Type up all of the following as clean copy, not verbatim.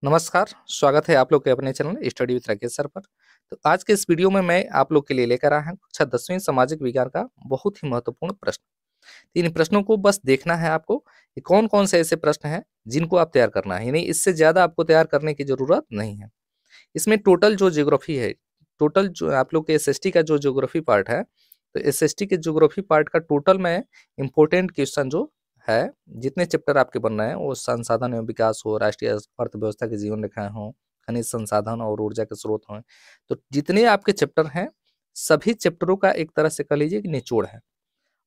नमस्कार, स्वागत है आप लोग के अपने channel study with Rakesh sir पर। तो आज के इस वीडियो में मैं आप लोग के लिए लेकर आया हूँ कक्षा 10वीं सामाजिक विज्ञान का बहुत ही महत्वपूर्ण प्रश्न। तो इन प्रश्नों को बस देखना है आपको कि कौन-कौन से ऐसे प्रश्न हैं जिनको आप तैयार करना है, यानी इससे ज़्यादा आपको तैयार करने की ज़रूरत नहीं है। इसमें टोटल जो ज्योग्राफी है, टोटल जो आप लोग के एसएसटी का जो ज्योग्राफी पार्ट है, तो एसएसटी के ज्योग्राफी पार्ट का टोटल में इम्पोर्टेंट क्वेश्चन जो है, जितने चैप्टर आपके बनना है, वो संसाधन एवं विकास हो, राष्ट्रीय अर्थव्यवस्था की जीवन रेखाएँ हों, खनिज संसाधन और ऊर्जा के स्रोत हों, तो जितने आपके चैप्टर हैं, सभी चैप्टरों का एक तरह से कह लीजिए कि निचोड़ है।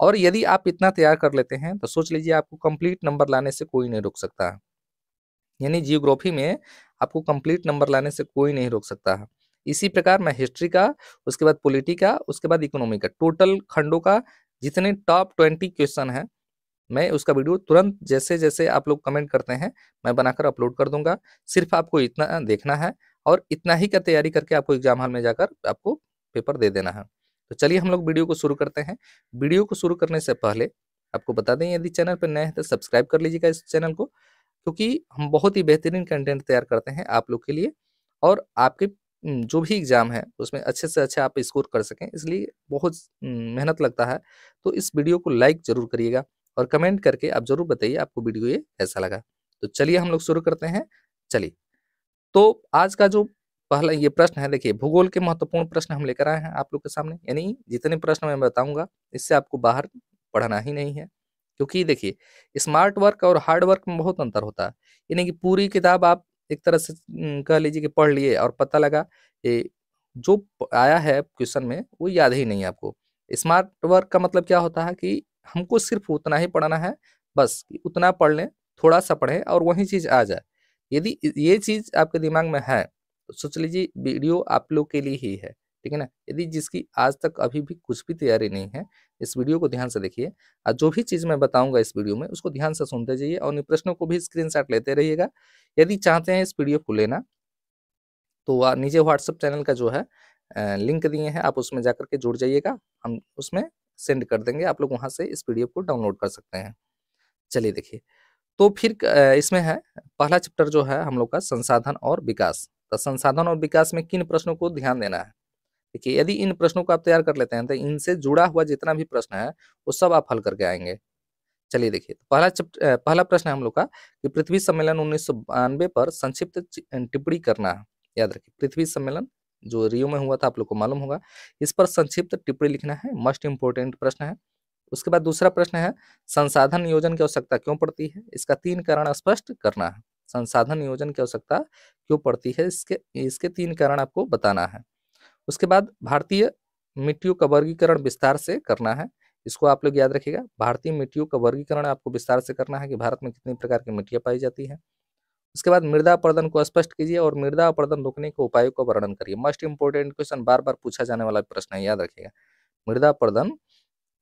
और यदि आप इतना तैयार कर लेते हैं, तो सोच लीजिए आपको कंप्लीट नंबर लाने से कोई नहीं रोक सकता है। यानी जियोग्राफी में आपको कंप्लीट नंबर लाने से कोई नहीं रोक सकता है। इसी प्रकार मैं हिस्ट्री का, उसके बाद पॉलिटी का, उसके बाद इकोनॉमी का, टोटल खंडों का जितने टॉप 20 क्वेश्चन हैं, मैं उसका वीडियो तुरंत जैसे-जैसे आप लोग कमेंट करते हैं, मैं बनाकर अपलोड कर दूँगा। सिर्फ़ आपको इतना देखना है और इतना ही का तैयारी करके आपको एग्ज़ाम हॉल में जाकर आपको पेपर दे देना है। तो चलिए हम लोग वीडियो को शुरू करते हैं। वीडियो को शुरू करने से पहले आपको बता दें, यदि चैनल पर नए हैं तो सब्सक्राइब कर लीजिएगा इस चैनल को, क्योंकि हम बहुत ही बेहतरीन कंटेंट तैयार करते हैं आप लोग के लिए और आपके जो भी एग्ज़ाम है उसमें अच्छे से अच्छा आप स्कोर कर सकें, इसलिए बहुत मेहनत लगता है। तो इस वीडियो को लाइक ज़रूर करिएगा और कमेंट करके आप ज़रूर बताइए आपको वीडियो ये कैसा लगा। तो चलिए हम लोग शुरू करते हैं। चलिए, तो आज का जो पहला ये प्रश्न है, देखिए भूगोल के महत्वपूर्ण प्रश्न हम लेकर आए हैं आप लोग के सामने, यानी जितने प्रश्न मैं बताऊँगा इससे आपको बाहर पढ़ना ही नहीं है। क्योंकि देखिए, स्मार्ट वर्क और हार्ड वर्क में बहुत अंतर होता है। यानी कि पूरी किताब आप एक तरह से कह लीजिए कि पढ़ लिए और पता लगा जो आया है क्वेश्चन में वो याद ही नहीं है आपको। स्मार्ट वर्क का मतलब क्या होता है कि हमको सिर्फ उतना ही पढ़ना है, बस कि उतना पढ़ लें, थोड़ा सा पढ़ें और वही चीज़ आ जाए। यदि ये चीज़ आपके दिमाग में है, तो सोच लीजिए वीडियो आप लोग के लिए ही है, ठीक है ना? यदि जिसकी आज तक अभी भी कुछ भी तैयारी नहीं है, इस वीडियो को ध्यान से देखिए और जो भी चीज़ मैं बताऊँगा इस वीडियो में, उसको ध्यान से सुनते जाइए और इन प्रश्नों को भी स्क्रीनशॉट लेते रहिएगा। यदि चाहते हैं इस पीडीएफ को लेना, तो नीचे व्हाट्सएप चैनल का जो है लिंक दिए हैं, आप उसमें जाकर के जुड़ जाइएगा। हम उसमें सेंड कर देंगे, आप लोग वहाँ से इस पीडीएफ को डाउनलोड कर सकते हैं। चलिए देखिए, तो फिर इसमें है पहला चैप्टर जो है हम लोग का संसाधन और विकास। तो संसाधन और विकास में किन प्रश्नों को ध्यान देना है? देखिए, यदि इन प्रश्नों को आप तैयार कर लेते हैं, तो इनसे जुड़ा हुआ जितना भी प्रश्न है, वो सब आप हल करके आएँगे। चलिए देखिए, पहला प्रश्न है हम लोग का कि पृथ्वी सम्मेलन 1992 पर संक्षिप्त टिप्पणी करना है। याद रखिए, पृथ्वी सम्मेलन जो रियो में हुआ था, आप लोग को मालूम होगा। इस पर संक्षिप्त टिप्पणी लिखना है, मोस्ट इम्पोर्टेंट प्रश्न है। उसके बाद दूसरा प्रश्न है, संसाधन नियोजन की आवश्यकता क्यों पड़ती है? इसका 3 कारण स्पष्ट करना है। संसाधन नियोजन की आवश्यकता क्यों पड़ती है? इसके इसके 3 कारण आपको बताना है। उसके बाद भारतीय मिट्टियों का वर्गीकरण विस्तार से करना है। इसको आप लोग याद रखिएगा, भारतीय मिट्टियों का वर्गीकरण आपको विस्तार से करना है कि भारत में कितनी प्रकार की मिट्टियाँ पाई जाती हैं। उसके बाद मृदा अपरदन को स्पष्ट कीजिए और मृदा अपरदन रोकने के उपायों का वर्णन करिए। मोस्ट इंपोर्टेंट क्वेश्चन, बार-बार पूछा जाने वाला प्रश्न है, याद रखिएगा। मृदा अपरदन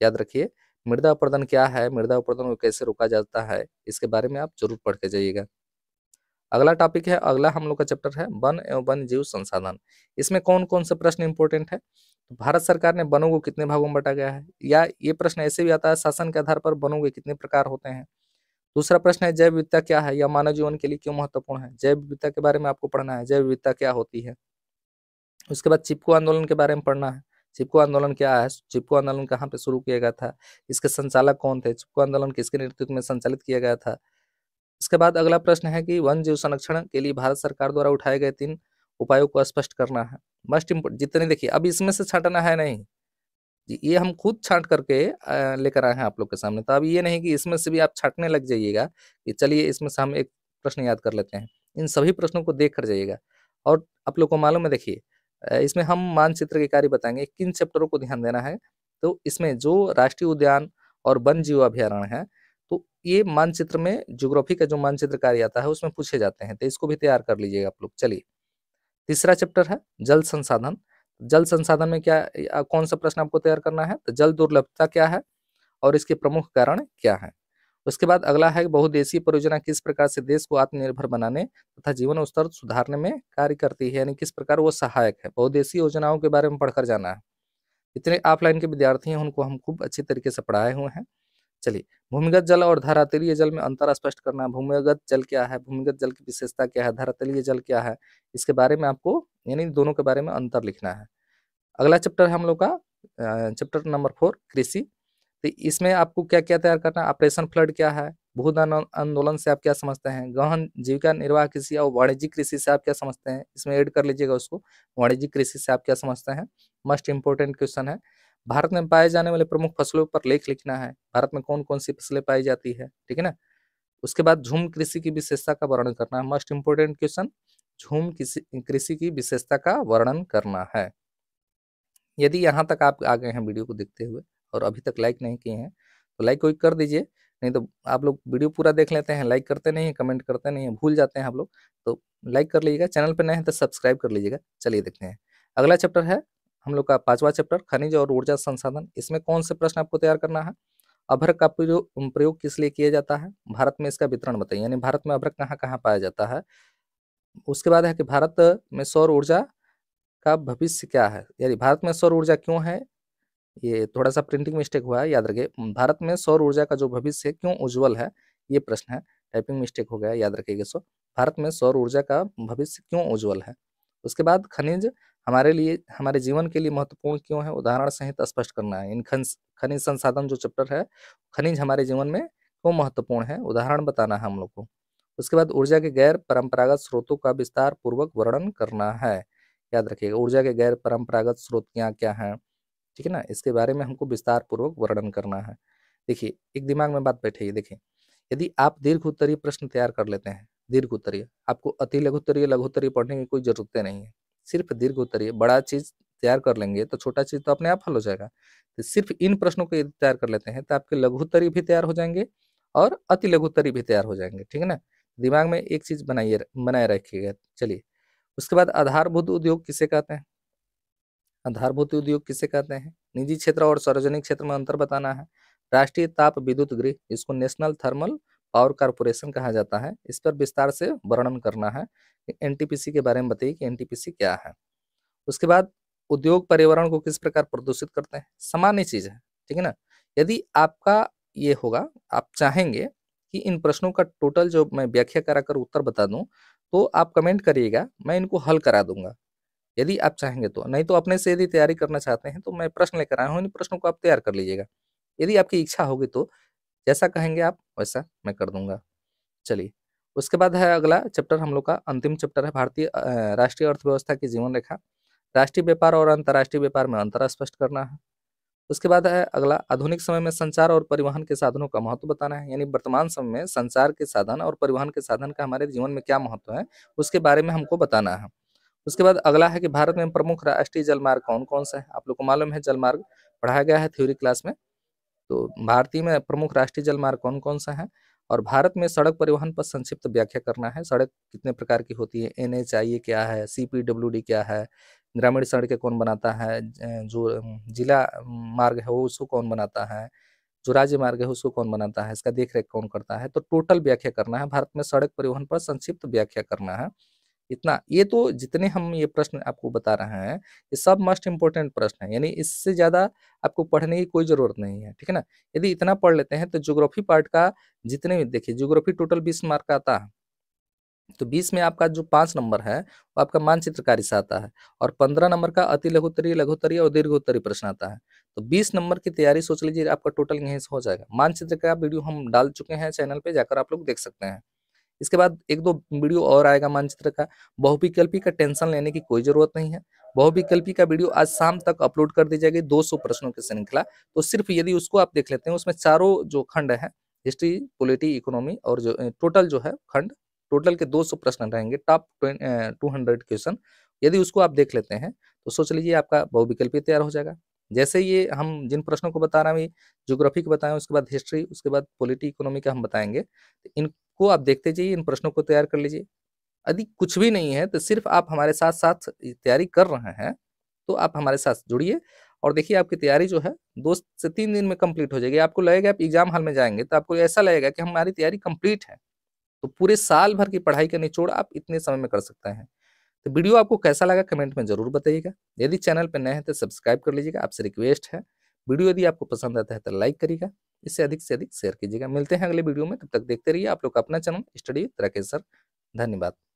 याद रखिए, मृदा अपरदन क्या है? मृदा अपरदन को कैसे रोका जाता है? इसके बारे में आप ज़रूर पढ़ के जाइएगा। अगला टॉपिक है, अगला हम लोग का चैप्टर है वन एवं वन्य जीव संसाधन। इसमें कौन-कौन से प्रश्न इंपॉर्टेंट है? तो भारत सरकार ने वनों को कितने भागों में बाँटा गया है? या ये प्रश्न ऐसे भी आता है, शासन के आधार पर वनों के कितने प्रकार होते हैं? दूसरा प्रश्न है, जैव विविधता क्या है? या मानव जीवन के लिए क्यों महत्वपूर्ण है? जैव विविधता के बारे में आपको पढ़ना है, जैव विविधता क्या होती है? उसके बाद चिपको आंदोलन के बारे में पढ़ना है। चिपको आंदोलन क्या है? चिपको आंदोलन कहाँ पे शुरू किया गया था? इसके संचालक कौन थे? चिपको आंदोलन किसके नेतृत्व में संचालित किया गया था? इसके बाद अगला प्रश्न है कि वन जीव संरक्षण के लिए भारत सरकार द्वारा उठाए गए 3 उपायों को स्पष्ट करना है। मस्ट इम्पो जितने देखिए, अब इसमें से छाँटना है नहीं। जी, ये हम खुद छाँट करके लेकर आए हैं आप लोग के सामने। तो अब ये नहीं कि इसमें से भी आप छाँटने लग जाइएगा कि चलिए इसमें से हम एक प्रश्न याद कर लेते हैं। इन सभी प्रश्नों को देख कर जाइएगा और आप लोग को मालूम है, देखिए इसमें हम मानचित्र के कार्य बताएँगे, किन चैप्टरों को ध्यान देना है। तो इसमें जो राष्ट्रीय उद्यान और वन जीव अभयारण्य है, तो ये मानचित्र में ज्योग्राफी का जो मानचित्र कार्य आता है उसमें पूछे जाते हैं, तो इसको भी तैयार कर लीजिएगा आप लोग। चलिए, तीसरा चैप्टर है जल संसाधन। जल संसाधन में क्या कौन-सा प्रश्न आपको तैयार करना है? तो जल दुर्लभता क्या है और इसके प्रमुख कारण क्या हैं? उसके बाद अगला है, बहुउद्देशीय परियोजना किस प्रकार से देश को आत्मनिर्भर बनाने तथा जीवन स्तर सुधारने में कार्य करती है, यानी किस प्रकार वो सहायक है। बहुउद्देशीय योजनाओं के बारे में पढ़कर जाना है। जितने ऑफलाइन के विद्यार्थी हैं उनको हम खूब अच्छी तरीके से पढ़ाए हुए हैं। चलिए, भूमिगत जल और धरातलीय जल में अंतर स्पष्ट करना है। भूमिगत जल क्या है, भूमिगत जल की विशेषता क्या है, धरातलीय जल क्या है, इसके बारे में आपको यानी दोनों के बारे में अंतर लिखना है। अगला चैप्टर है हम लोग का चैप्टर नंबर 4 कृषि। तो इसमें आपको क्या-क्या तैयार करना है, ऑपरेशन फ्लड क्या है, भूदान आंदोलन से आप क्या समझते हैं, गहन जीविका निर्वाह कृषि और वाणिज्यिक कृषि से आप क्या समझते हैं, इसमें ऐड कर लीजिएगा उसको। वाणिज्यिक कृषि से आप क्या समझते हैं, मोस्ट इम्पोर्टेंट क्वेश्चन है। भारत में पाए जाने वाले प्रमुख फसलों पर लेख लिखना है, भारत में कौन-कौन सी फसलें पाई जाती है, ठीक है ना? उसके बाद झूम कृषि की विशेषता का वर्णन करना है, मोस्ट इम्पोर्टेंट क्वेश्चन, झूम कृषि की विशेषता का वर्णन करना है। यदि यहाँ तक आप आ गए हैं वीडियो को देखते हुए और अभी तक लाइक नहीं किए हैं, तो लाइक कोई कर दीजिए, नहीं तो आप लोग वीडियो पूरा देख लेते हैं, लाइक करते नहीं हैं, कमेंट करते नहीं हैं, भूल जाते हैं आप लोग, तो लाइक कर लीजिएगा, चैनल पे नए हैं तो सब्सक्राइब कर लीजिएगा। चलिए देखते हैं। अगला चैप्टर है हम लोग का 5वां चैप्टर खनिज और ऊर्जा संसाधन। इसमें कौन से प्रश्न आपको तैयार करना है? अभ्रक का प्रयोग किस लिए किया जाता है? भारत में इसका वितरण बताइए, यानी भारत में अभ्रक कहाँ-कहाँ पाया जाता है? उसके बाद है कि भारत में सौर ऊर्जा का भविष्य क्या है? यानी भारत में सौर ऊर्जा क्यों है? ये थोड़ा-सा प्रिंटिंग मिस्टेक हुआ है, याद रखिए। भारत में सौर ऊर्जा का जो भविष्य है, क्यों उज्ज्वल है? ये प्रश्न है। टाइपिंग मिस्टेक हो गया है, याद रखिएगा इसको। भारत में सौर ऊर्जा का भविष्य क्यों उज्ज्वल है? उसके बाद खनिज हमारे लिए, हमारे जीवन के लिए महत्वपूर्ण क्यों है? उदाहरण सहित स्पष्ट करना है। इन खनिज संसाधन जो चैप्टर है, खनिज हमारे जीवन में क्यों महत्वपूर्ण है? उदाहरण बताना है हम लोग को। उसके बाद ऊर्जा के गैर परंपरागत स्रोतों का विस्तार पूर्वक वर्णन करना है। याद रखिएगा, ऊर्जा के गैर परंपरागत स्रोत क्या-क्या हैं? ठीक है ना? इसके बारे में हमको विस्तार पूर्वक वर्णन करना है। देखिए, एक दिमाग में बात बैठेगी, देखिए, यदि आप दीर्घ उत्तरीय प्रश्न तैयार कर लेते हैं, दीर्घ उत्तरीय, आपको अति लघु उत्तरीय, लघु उत्तरीय पढ़ने की कोई ज़रूरत नहीं है। सिर्फ़ दीर्घ उत्तरीय, बड़ा चीज़ तैयार कर लेंगे, तो छोटा चीज़ तो अपने आप हल हो जाएगा। तो सिर्फ़ इन प्रश्नों को यदि तैयार कर लेते हैं, तो आपके लघु उत्तरीय भी तैयार हो जाएँगे और अति लघु उत्तरीय भी तैयार हो जाएँगे, ठीक है ना? दिमाग में एक चीज़ बनाए रखिएगा। चलिए, उसके बाद आधारभूत उद्योग किसे कहते हैं? आधारभूत उद्योग किसे कहते हैं? निजी क्षेत्र और सार्वजनिक क्षेत्र में अंतर बताना है। राष्ट्रीय ताप विद्युत गृह, इसको नेशनल थर्मल पावर कॉर्पोरेशन कहा जाता है। इस पर विस्तार से वर्णन करना है। एनटीपीसी के बारे में बताइए कि एनटीपीसी क्या है। उसके बाद उद्योग पर्यावरण को किस प्रकार प्रदूषित करते हैं? सामान्य चीज़ है, ठीक है ना? यदि आपका ये होगा, आप चाहेंगे कि इन प्रश्नों का टोटल जो मैं व्याख्या करा कर उत्तर बता दूँ, तो आप कमेंट करिएगा, मैं इनको हल करा दूँगा। यदि आप चाहेंगे तो, नहीं तो अपने से यदि तैयारी करना चाहते हैं तो मैं प्रश्न लेकर आया हूँ, इन प्रश्नों को आप तैयार कर लीजिएगा। यदि आपकी इच्छा होगी तो जैसा कहेंगे आप वैसा मैं कर दूँगा। चलिए, उसके बाद है अगला चैप्टर हम लोग का अंतिम चैप्टर है भारतीय राष्ट्रीय अर्थव्यवस्था की जीवन रेखा। राष्ट्रीय व्यापार और अंतर्राष्ट्रीय व्यापार में अंतर स्पष्ट करना है। उसके बाद है अगला आधुनिक समय में संचार और परिवहन के साधनों का महत्व बताना है, यानी वर्तमान समय में संचार के साधन और परिवहन के साधन का हमारे जीवन में क्या महत्व है, उसके बारे में हमको बताना है। उसके बाद अगला है कि भारत में प्रमुख राष्ट्रीय जलमार्ग कौन-कौन से हैं? आप लोग को मालूम है जलमार्ग पढ़ाया गया है थ्योरी क्लास में। तो भारतीय में प्रमुख राष्ट्रीय जलमार्ग कौन-कौन से हैं? और भारत में सड़क परिवहन पर संक्षिप्त व्याख्या करना है। सड़क कितने प्रकार की होती है? एनएचआईए क्या है? सीपीडब्ल्यूडी क्या है? ग्रामीण सड़कें कौन बनाता है? जो जिला मार्ग है वो उसको कौन बनाता है? जो राज्य मार्ग है उसको कौन बनाता है? इसका देख-रेख कौन करता है? तो टोटल व्याख्या करना है। भारत में सड़क परिवहन पर संक्षिप्त व्याख्या करना है। इतना, ये तो जितने हम ये प्रश्न आपको बता रहे हैं, ये सब मोस्ट इम्पोर्टेंट प्रश्न है, यानी इससे ज़्यादा आपको पढ़ने की कोई ज़रूरत नहीं है, ठीक है ना? यदि इतना पढ़ लेते हैं तो ज्योग्राफी पार्ट का जितने भी देखिए, ज्योग्राफी टोटल 20 मार्क का आता है, तो 20 में आपका जो 5 नंबर है, वो आपका मानचित्रकारी से आता है और 15 नंबर का अति लघुत्तरीय, लघुत्तरीय और दीर्घोत्तरीय प्रश्न आता है। तो 20 नंबर की तैयारी सोच लीजिए आपका टोटल यहीं से हो जाएगा। मानचित्र का वीडियो हम डाल चुके हैं चैनल पे, जाकर आप लोग देख सकते हैं। इसके बाद 1-2 वीडियो और आएगा मानचित्र का। बहुविकल्पी का टेंशन लेने की कोई ज़रूरत नहीं है। बहुविकल्पी का वीडियो आज शाम तक अपलोड कर दी जाएगी, 200 प्रश्नों की श्रृंखला। तो सिर्फ़ यदि उसको आप देख लेते हैं, उसमें चारों जो खंड हैं, हिस्ट्री, पॉलिटी, इकोनॉमी और जो टोटल जो है खंड, टोटल के 200 प्रश्न रहेंगे, टॉप 200 क्वेश्चन। यदि उसको आप देख लेते हैं, तो सोच लीजिए आपका बहुविकल्पी तैयार हो जाएगा। जैसे ये हम जिन प्रश्नों को बता रहे हैं, अभी ज्योग्राफी के बताएँ, उसके बाद हिस्ट्री, उसके बाद पॉलिटी, इकोनॉमी का हम बताएँगे। इन को आप देखते जाइए, इन प्रश्नों को तैयार कर लीजिए। यदि कुछ भी नहीं है तो सिर्फ़ आप हमारे साथ-साथ तैयारी कर रहे हैं, तो आप हमारे साथ जुड़िए और देखिए आपकी तैयारी जो है 2 से 3 दिन में कंप्लीट हो जाएगी। आपको लगेगा आप एग्ज़ाम हॉल में जाएँगे तो आपको ऐसा लगेगा कि हमारी तैयारी कंप्लीट है। तो पूरे साल भर की पढ़ाई का निचोड़ आप इतने समय में कर सकते हैं। तो वीडियो आपको कैसा लगा कमेंट में ज़रूर बताइएगा। यदि चैनल पे नए हैं तो सब्सक्राइब कर लीजिएगा, आपसे रिक्वेस्ट है। वीडियो यदि आपको पसंद आता है तो लाइक करिएगा। इसे अधिक से अधिक शेयर कीजिएगा। मिलते हैं अगले वीडियो में, तब तक देखते रहिए आप लोग का अपना channel study with Rakesh sir. धन्यवाद।